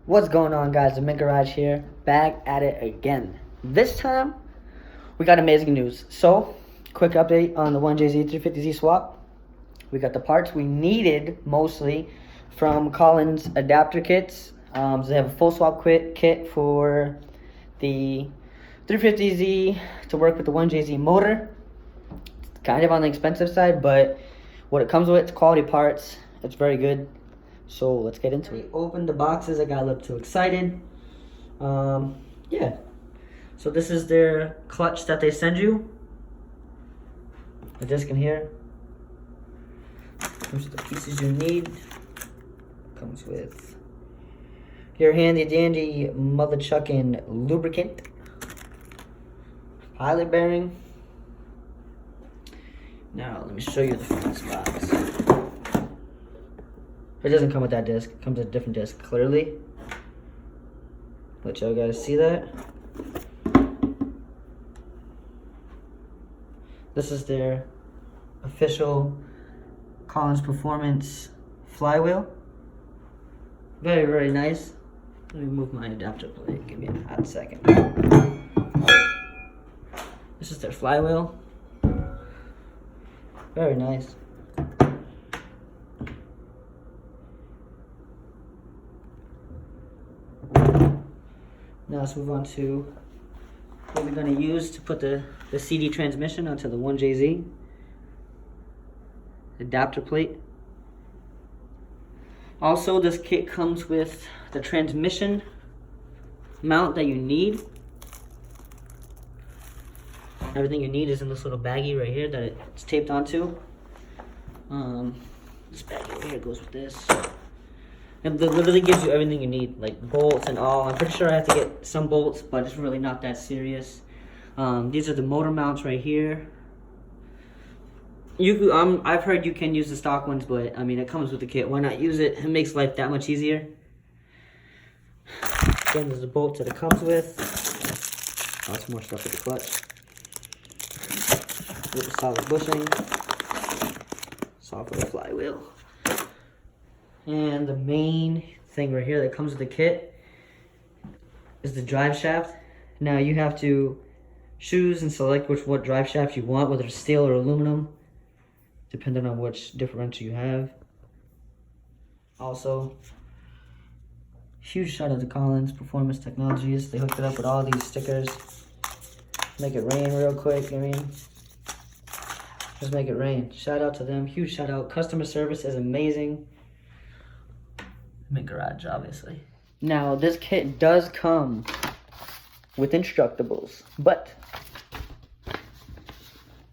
What's going on, guys? The Mint Garage here, back at it again. This time, we got amazing news. So, quick update on the 1JZ 350Z swap. We got the parts we needed mostly from Collins adapter kits. So they have a full swap kit for the 350Z to work with the 1JZ motor. It's kind of on the expensive side, but what it comes with, it's quality parts. It's very good. So let's get into it. Opened the boxes. I got a little too excited. Yeah. So this is their clutch that they send you. The disc in here. Comes with the pieces you need. Comes with your handy dandy mother chucking lubricant. Pilot bearing. Now let me show you the front box. It doesn't come with that disc. It comes with a different disc, clearly. Let y'all guys see that. This is their official Collins Performance flywheel. Very, very nice. Let me move my adapter plate. Give me a hot second. This is their flywheel. Very nice. Now let's move on to what we're going to use to put the CD transmission onto the 1JZ. Adapter plate. Also, this kit comes with the transmission mount that you need. Everything you need is in this little baggie right here that it's taped onto. This baggie right here goes with this. And it literally gives you everything you need, like bolts and all. I'm pretty sure I have to get some bolts, but it's really not that serious. These are the motor mounts right here. I've heard you can use the stock ones, but I mean, it comes with the kit. Why not use it? It makes life that much easier. Again, there's the bolts that it comes with. Lots more stuff with the clutch. With the solid bushing. Soft little flywheel. And the main thing right here that comes with the kit is the drive shaft. Now you have to choose and select what drive shaft you want, whether it's steel or aluminum, depending on which differential you have. Also, huge shout out to Collins Performance Technologies. They hooked it up with all these stickers. Make it rain real quick, I mean. Just make it rain. Shout out to them, huge shout out. Customer service is amazing. Mint Garage, obviously. Now, this kit does come with instructables, but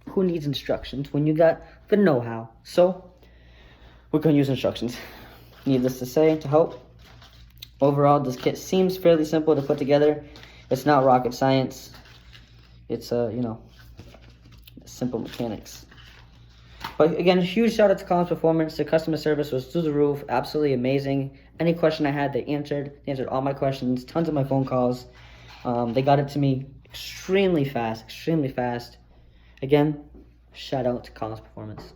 who needs instructions when you got the know-how? So, we're going to use instructions. Needless to say, to help. Overall, this kit seems fairly simple to put together. It's not rocket science. It's, simple mechanics. But again, a huge shout out to Collins Performance. The customer service was through the roof, absolutely amazing. Any question I had, they answered all my questions, tons of my phone calls. They got it to me extremely fast. Again, shout out to Collins Performance.